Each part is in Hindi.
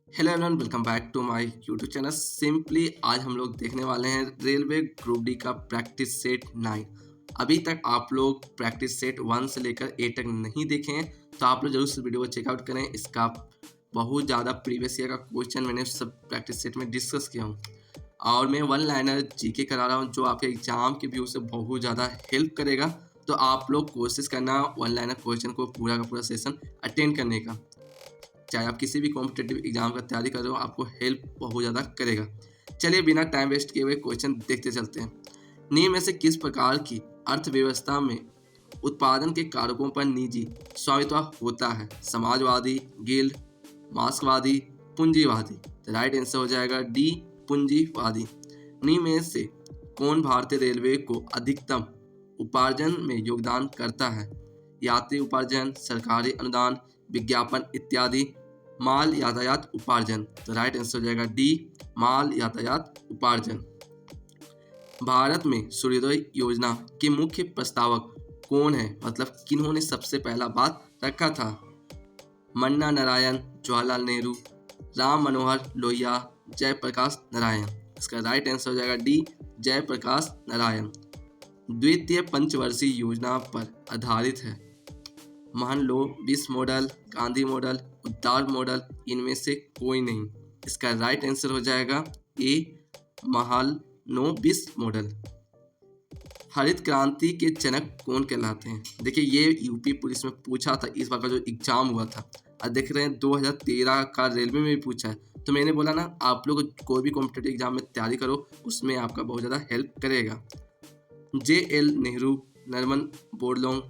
Hello everyone, welcome back to my YouTube channel. Simply आज हम लोग देखने वाले हैं रेलवे ग्रुप डी का प्रैक्टिस सेट 9। अभी तक आप लोग प्रैक्टिस सेट 1 से लेकर 8 तक नहीं देखे हैं तो आप लोग जरूर इस वीडियो को चेकआउट करें। इसका बहुत ज़्यादा प्रीवियस ईयर का क्वेश्चन मैंने सब प्रैक्टिस सेट में डिस्कस किया हूँ और मैं वन लाइनर जीके करा रहा हूँ जो आपके एग्जाम के व्यू से बहुत ज़्यादा हेल्प करेगा। तो आप लोग कोशिश करना वन लाइनर क्वेश्चन को पूरा का पूरा सेशन अटेंड करने का। चाहे आप किसी भी कॉम्पिटेटिव एग्जाम का तैयारी कर रहे हो, आपको हेल्प बहुत ज़्यादा करेगा। चलिए बिना टाइम वेस्ट किए हुए क्वेश्चन देखते चलते हैं। निम्न में से किस प्रकार की अर्थव्यवस्था में उत्पादन के कारकों पर निजी स्वामित्व होता है? समाजवादी, गिल्ड, मार्क्सवादी, पूंजीवादी। तो राइट आंसर हो जाएगा डी, पूंजीवादी। निम्न में से कौन भारतीय रेलवे को अधिकतम उपार्जन में योगदान करता है? यात्री उपार्जन, सरकारी अनुदान, विज्ञापन इत्यादि। माल यातायात उपार्जन। तो राइट आंसर हो जाएगा डी, माल यातायात उपार्जन। भारत में सूर्योदय योजना के मुख्य प्रस्तावक कौन है? मतलब किन्होंने सबसे पहला बात रखा था? मन्ना नारायण, जवाहरलाल नेहरू, राम मनोहर लोहिया, जयप्रकाश नारायण। इसका राइट आंसर हो जाएगा डी, जयप्रकाश नारायण। द्वितीय पंचवर्षीय योजना पर आधारित है। मान लो 20 मॉडल, गांधी मॉडल, उद्धार मॉडल, इनमें से कोई नहीं। इसका राइट आंसर हो जाएगा ए, महालनोबिस मॉडल। हरित क्रांति के जनक कौन कहलाते हैं? देखिए ये यूपी पुलिस में पूछा था, इस बार का जो एग्जाम हुआ था। और देख रहे हैं 2013 का रेलवे में भी पूछा है। तो मैंने बोला ना, आप लोग कोई भी कॉम्पिटेटिव एग्जाम में तैयारी करो, उसमें आपका बहुत ज़्यादा हेल्प करेगा। JL Nehru, Nariman बोरलोंग,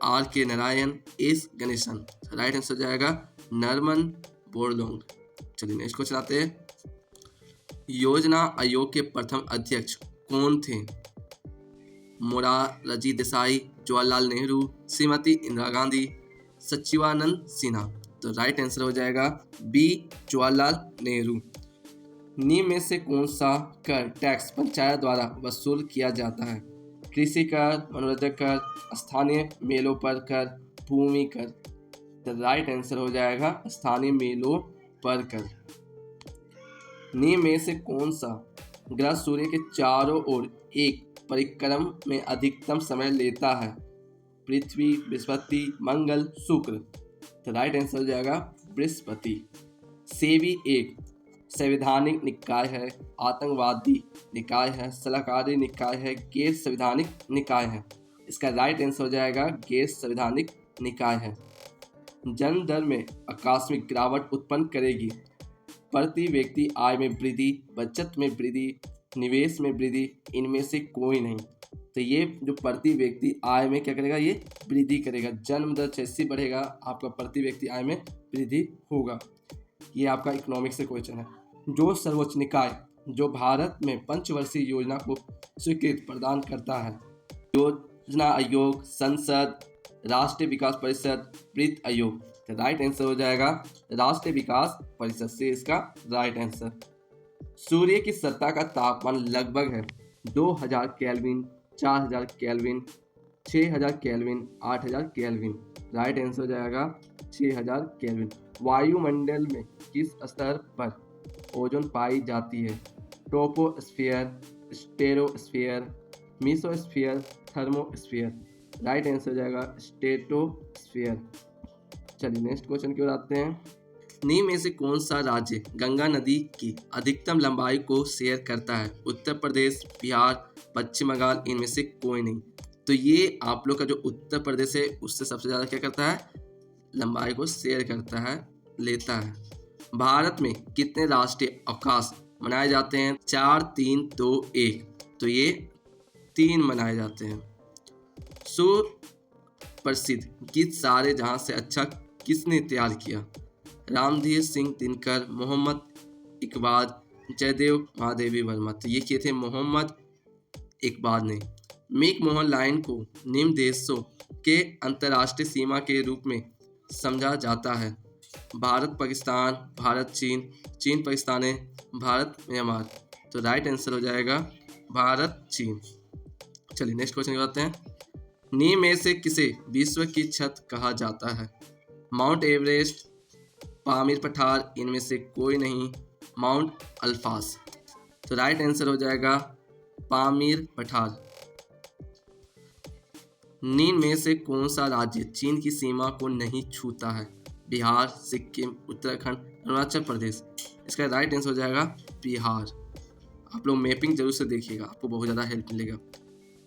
RK Narayan, S Ganesan. Right answer जाएगा नरमन बोरलोंग। चलिए नेक्स्ट क्वेश्चन आते हैं। योजना आयोग के प्रथम अध्यक्ष कौन थे? मोरारजी देसाई, जवाहरलाल नेहरू, श्रीमती इंदिरा गांधी, सचिवानंद सिन्हा। तो राइट आंसर हो जाएगा बी, जवाहरलाल नेहरू। निम्न में से कौन सा कर टैक्स पंचायत द्वारा वसूल किया जाता है? कृषि कर, मनोरंजन कर, स्थानीय मेलों पर कर, भूमि कर। तो राइट आंसर हो जाएगा स्थानीय मेलों पर कर। निम्न में से कौन सा ग्रह सूर्य के चारों ओर एक परिक्रम में अधिकतम समय लेता है? पृथ्वी, बृहस्पति, मंगल, शुक्र। तो राइट आंसर हो जाएगा बृहस्पति। सेबी एक संवैधानिक निकाय है, आतंकवादी निकाय है, सलाहकारी निकाय है, गैर संवैधानिक निकाय है। इसका राइट आंसर हो जाएगा गैर संवैधानिक निकाय है। जन्म दर में आकस्मिक गिरावट उत्पन्न करेगी। प्रति व्यक्ति आय में वृद्धि, बचत में वृद्धि, निवेश में वृद्धि, इनमें से कोई नहीं। तो ये जो प्रति व्यक्ति आय में क्या करेगा? ये वृद्धि करेगा। जन्म दर जैसे बढ़ेगा आपका प्रति व्यक्ति आय में वृद्धि होगा। ये आपका इकोनॉमिक्स से क्वेश्चन है। जो सर्वोच्च निकाय जो भारत में पंचवर्षीय योजना को स्वीकृति प्रदान करता है? योजना आयोग, संसद, राष्ट्रीय विकास परिषद, वित्त आयोग। तो राइट आंसर हो जाएगा राष्ट्रीय विकास परिषद से इसका राइट आंसर। सूर्य की सतह का तापमान लगभग है 2000 kelvin, 4000 kelvin, 6000 kelvin, 8000 kelvin. Right answer हो जाएगा 6000 केल्विन। वायुमंडल में किस स्तर पर ओजोन पाई जाती है? Troposphere, stratosphere, mesosphere, thermosphere. Right answer हो जाएगा स्टेटोस्फीयर। चलिए नेक्स्ट क्वेश्चन की ओर आते हैं। निम्न में से कौन सा राज्य गंगा नदी की अधिकतम लंबाई को शेयर करता है? उत्तर प्रदेश, बिहार, पश्चिम बंगाल, इनमें से कोई नहीं। तो ये आप लोग का जो उत्तर प्रदेश है उससे सबसे ज़्यादा क्या करता है? लंबाई को शेयर करता है, लेता है। भारत में कितने राष्ट्रीय अवकाश मनाए जाते हैं? 4, 3, 2, 1। तो ये 3 मनाए जाते हैं। सुप्रसिद्ध गीत सारे जहां से अच्छा किसने तैयार किया? रामधीर सिंह दिनकर, मोहम्मद इकबाल, जयदेव महादेवी वर्मा। तो ये किए थे मोहम्मद इकबाल ने। मैकमोहन लाइन को निम्न देशों के अंतर्राष्ट्रीय सीमा के रूप में समझा जाता है? भारत पाकिस्तान, भारत चीन, चीन पाकिस्तान, भारत म्यांमार। तो राइट आंसर हो जाएगा भारत चीन। चलिए नेक्स्ट क्वेश्चन करते हैं। निम्न में से किसे विश्व की छत कहा जाता है? माउंट एवरेस्ट, पामीर पठार, इनमें से कोई नहीं, माउंट अल्फास। तो राइट आंसर हो जाएगा पामीर पठार। निम्न में से कौन सा राज्य चीन की सीमा को नहीं छूता है? बिहार, सिक्किम, उत्तराखंड, अरुणाचल प्रदेश। इसका राइट आंसर हो जाएगा बिहार। आप लोग मैपिंग जरूर से देखिएगा, आपको बहुत ज़्यादा हेल्प मिलेगा।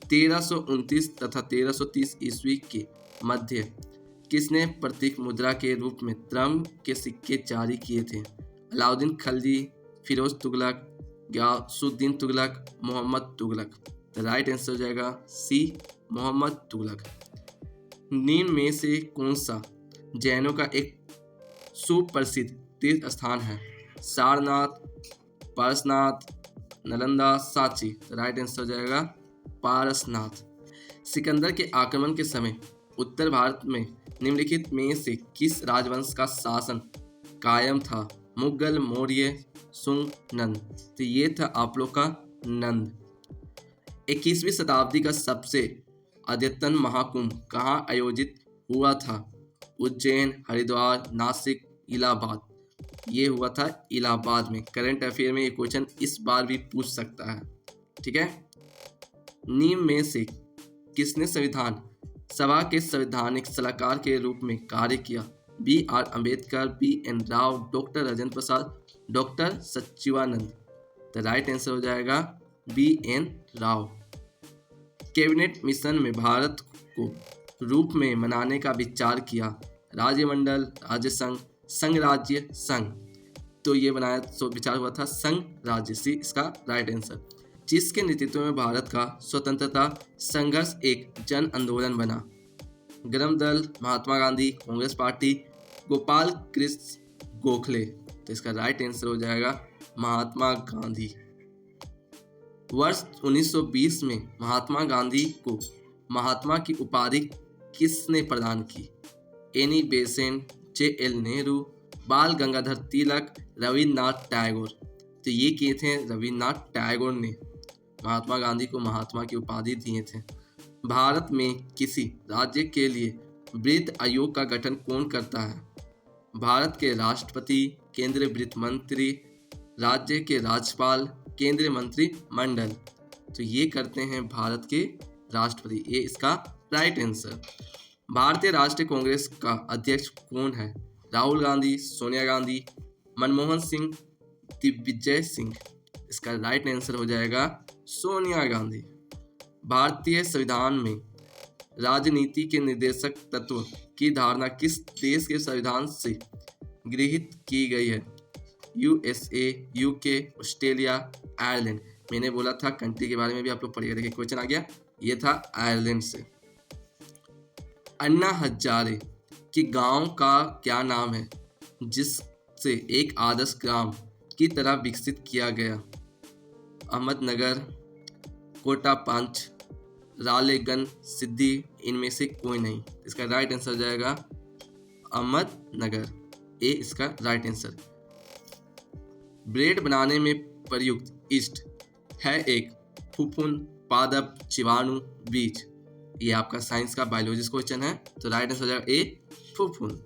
1329 तथा 1330 ईस्वी के मध्य किसने प्रतीक मुद्रा के रूप में त्रम के सिक्के जारी किए थे? Alauddin Khilji, Firoz Tughlaq, Ghiyasuddin Tughlaq, Mohammad Tughlaq. The right answer हो जाएगा सी, मोहम्मद तुगलक। निम्न में से कौन सा जैनों का एक सुप्रसिद्ध तीर्थ स्थान है? सारनाथ, पारसनाथ, नालंदा, सांची। राइट आंसर हो जाएगा पारसनाथ। सिकंदर के आक्रमण के समय उत्तर भारत में निम्नलिखित में से किस राजवंश का शासन कायम था? मुगल, मौर्य, सुंग, नंद। तो ये था आप लोग का नंद। 21वीं शताब्दी का सबसे अद्यतन महाकुंभ कहाँ आयोजित हुआ था? उज्जैन, हरिद्वार, नासिक, इलाहाबाद। ये हुआ था इलाहाबाद में। करंट अफेयर में ये क्वेश्चन इस बार भी पूछ सकता है, ठीक है। निम्न में से किसने संविधान सभा के संवैधानिक सलाहकार के रूप में कार्य किया? B R Ambedkar, B N Rau, doctor Rajendra Prasad, doctor Sachchidanand. तो राइट आंसर हो जाएगा B N Rau. Cabinet mission में भारत को रूप में मनाने का विचार किया? राज्यमंडल, राज्य संघ, संघ राज्य, संघ। तो ये बनाया तो विचार हुआ था संघ राज्य, सी इसका राइट आंसर। जिसके नेतृत्व में भारत का स्वतंत्रता संघर्ष एक जन आंदोलन बना? गरम दल, महात्मा गांधी, कांग्रेस पार्टी, गोपाल कृष्ण गोखले। तो इसका राइट आंसर हो जाएगा महात्मा गांधी। वर्ष 1920 में महात्मा गांधी को महात्मा की उपाधि किसने प्रदान की? Annie Besant, जे.एल. नेहरू, बाल गंगाधर तिलक, रविन्द्रनाथ टैगोर। तो ये किए थे रविन्द्रनाथ टैगोर ने महात्मा गांधी को महात्मा की उपाधि दिए थे। भारत में किसी राज्य के लिए वृत्त आयोग का गठन कौन करता है? भारत के राष्ट्रपति, केंद्रीय वित्त मंत्री, राज्य के राज्यपाल, केंद्रीय मंत्रिमंडल। तो ये करते हैं भारत के राष्ट्रपति, ये इसका राइट आंसर। भारतीय राष्ट्रीय कांग्रेस का अध्यक्ष कौन है? राहुल गांधी, सोनिया गांधी, मनमोहन सिंह, दिग्विजय सिंह। इसका राइट आंसर हो जाएगा सोनिया गांधी। भारतीय संविधान में राजनीति के निर्देशक तत्व की धारणा किस देश के संविधान से गृहीत की गई है? USA, UK, Australia, Ireland. मैंने बोला था कंट्री के बारे में भी आप लोग पढ़िएगा। देखिए क्वेश्चन आ गया, ये था आयरलैंड से। अन्ना हजारे के गांव का क्या नाम है जिससे एक आदर्श ग्राम की तरह विकसित किया गया? अहमदनगर, कोटा पंच, रालेगन, सिद्धि। इनमें से कोई नहीं। इसका राइट आंसर हो जाएगा अहमदनगर, ए इसका राइट आंसर। ब्रेड बनाने में प्रयुक्त ईस्ट है एक फूफुन, पादप, जीवाणु, बीज। ये आपका साइंस का बायोलॉजी क्वेश्चन है, तो राइट आंसर हो जाएगा ए फूफुन।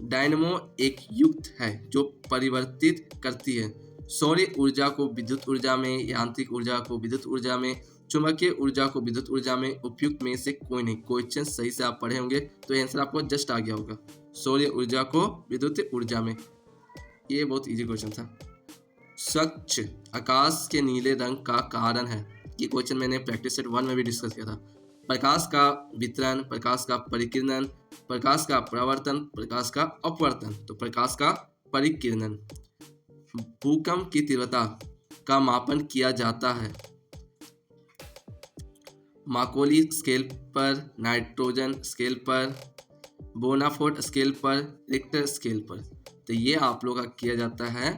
डायनमो एक युक्त है जो परिवर्तित करती है सौर ऊर्जा को विद्युत ऊर्जा में, यांत्रिक ऊर्जा को विद्युत ऊर्जा में, चुंबकीय ऊर्जा को विद्युत ऊर्जा में। उपयुक्त में से कोई नहीं। क्वेश्चन सही से आप पढ़े होंगे तो आंसर आपको जस्ट आ गया होगा, सौर ऊर्जा को विद्युत ऊर्जा में। ये बहुत इजी क्वेश्चन था। स्वच्छ आकाश के नीले रंग का कारण है? ये क्वेश्चन मैंने प्रैक्टिस सेट 1 में भी डिस्कस किया था। प्रकाश का वितरण, प्रकाश का परिकिरण, प्रकाश का परावर्तन, प्रकाश का अपवर्तन। तो प्रकाश का परिकिरण। भूकंप की तीव्रता का मापन किया जाता है? माकोली स्केल पर, नाइट्रोजन स्केल पर, बोनाफोर्ट स्केल पर, रिक्टर स्केल पर। तो ये आप लोग का किया जाता है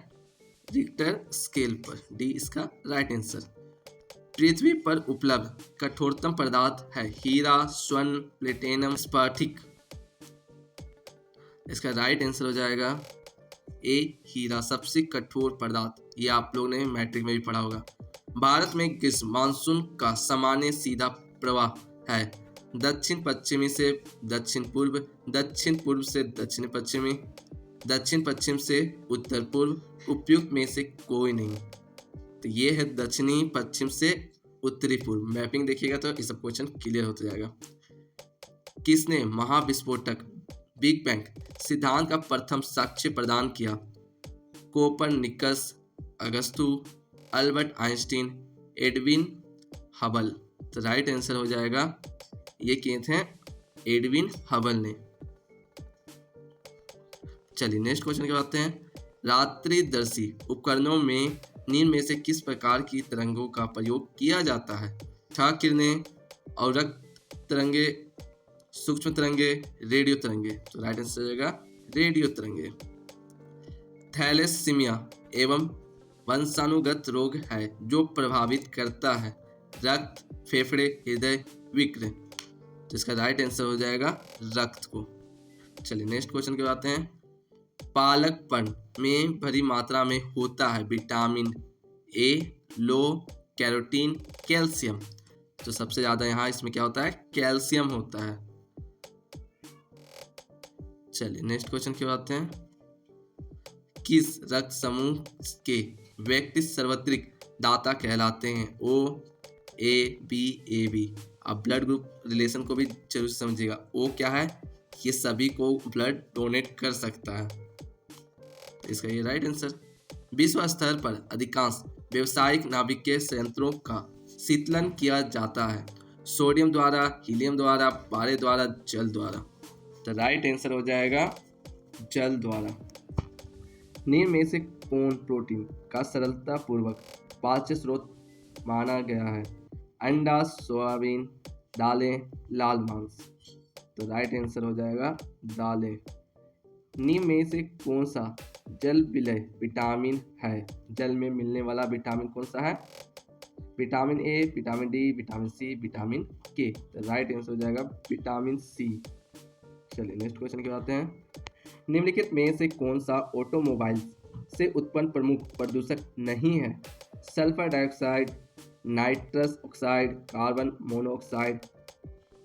रिक्टर स्केल पर, डी इसका राइट आंसर। पृथ्वी पर उपलब्ध कठोरतम पदार्थ है? हीरा, स्वर्ण, प्लेटिनम, स्फटिक। इसका राइट आंसर हो जाएगा ए हीरा, सबसे कठोर पदार्थ। ये आप लोग ने मैट्रिक में भी पढ़ा होगा। भारत में ग्रीष्म मानसून का सामान्य सीधा प्रवाह है? दक्षिण पश्चिमी से दक्षिण पूर्व, दक्षिण पूर्व से दक्षिण पश्चिमी, दक्षिण पश्चिम से उत्तर पूर्व उपयुक्त में से कोई नहीं। तो ये है दक्षिणी पश्चिम से उत्तरी पूर्व। मैपिंग देखिएगा तो ये सब क्वेश्चन क्लियर होता जाएगा। किसने महाविस्फोटक बिग बैंग सिद्धांत का प्रथम साक्ष्य प्रदान किया? कोपरनिकस, अगस्तु, अल्बर्ट आइंस्टीन, एडविन हबल। तो राइट आंसर हो जाएगा ये किए थे एडविन हबल ने। चलिए नेक्स्ट क्वेश्चन की बात हैं। रात्रिदर्शी उपकरणों में निम्न में से किस प्रकार की तरंगों का प्रयोग किया जाता है? छा किरणें, अवरक्त तरंगे, सूक्ष्म तरंगे, रेडियो तरंगे। तो राइट आंसर हो जाएगा रेडियो तरंगे। थैलेसीमिया एवं वंशानुगत रोग है जो प्रभावित करता है रक्त, फेफड़े, हृदय, विक्र। तो इसका राइट आंसर हो जाएगा रक्त को। चलिए नेक्स्ट क्वेश्चन की बात हैं। पालकपन में भरी मात्रा में होता है विटामिन ए, लो, कैरोटीन, कैल्शियम। तो सबसे ज्यादा यहाँ इसमें क्या होता है? कैल्शियम होता है। चलिए नेक्स्ट क्वेश्चन की बात हैं। किस रक्त समूह के व्यक्ति सर्वत्रिक दाता कहलाते हैं? ओ, ए, बी, ए, बी। अब ब्लड ग्रुप रिलेशन को भी जरूर समझिएगा। ओ क्या है? ये सभी को ब्लड डोनेट कर सकता है। इसका ये राइट आंसर। विश्व स्तर पर अधिकांश व्यावसायिक नाभिकीय संयंत्रों का शीतलन किया जाता है सोडियम द्वारा, हीलियम द्वारा, पारे द्वारा, जल द्वारा। तो राइट आंसर हो जाएगा जल द्वारा। निम्न में से कौन प्रोटीन का सरलता पूर्वक पाच्य स्रोत माना गया है? अंडा, सोयाबीन, दालें, लाल मांस। तो राइट आंसर हो जाएगा दालें। निम्न में से कौन सा जल विलय विटामिन है? जल में मिलने वाला विटामिन कौन सा है? Vitamin A, vitamin D, vitamin C, vitamin K. तो राइट आंसर हो जाएगा विटामिन सी। चलिए नेक्स्ट क्वेश्चन की बात हैं। निम्नलिखित में से कौन सा ऑटोमोबाइल से उत्पन्न प्रमुख प्रदूषक नहीं है? Sulphur dioxide, nitrous oxide, carbon monoxide,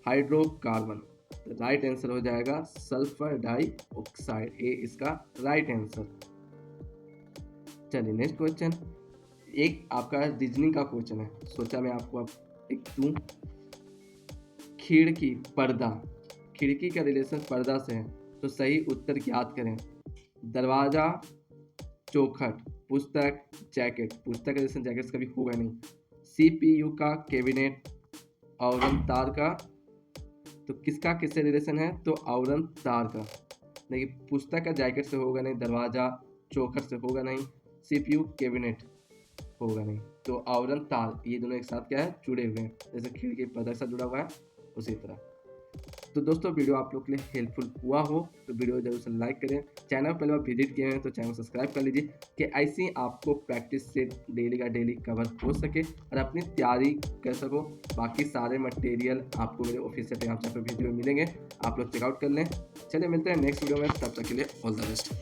hydrocarbon. Right answer हो जाएगा सल्फर डाइऑक्साइड। ए इसका राइट आंसर। चलिए नेक्स्ट क्वेश्चन। एक आपका रीजनिंग का क्वेश्चन है, सोचा मैं आपको अब एक दूं। खिड़की, पर्दा, खिड़की का रिलेशन पर्दा से है तो सही उत्तर ज्ञात करें। दरवाजा, चौखट, पुस्तक, जैकेट। पुस्तक का रिलेशन जैकेट से कभी होगा नहीं। CPU का कैबिनेट, आवरण तार का। तो किसका किससे रिलेशन है? तो आवरण तार का। देखिए पुस्तक का जैकेट से होगा नहीं, दरवाजा चौखट से होगा नहीं, CPU कैबिनेट होगा नहीं। तो आवरण तार ये दोनों एक साथ क्या है? जुड़े हुए हैं। जैसे खिड़की पर्दा के साथ जुड़ा हुआ है उसी तरह। तो दोस्तों वीडियो आप लोग के लिए हेल्पफुल हुआ हो तो वीडियो जरूर से लाइक करें। चैनल पहले बार विजिट किए हैं तो चैनल सब्सक्राइब कर लीजिए कि ऐसी आपको प्रैक्टिस से डेली का डेली कवर हो सके और अपनी तैयारी कर सको। बाकी सारे मटेरियल आपको मेरे ऑफिशियल टेलीग्राम चैनल पर वीडियो मिलेंगे, आप लोग चेकआउट कर लें। चलिए मिलते हैं नेक्स्ट वीडियो में, तब तक के लिए ऑल द बेस्ट।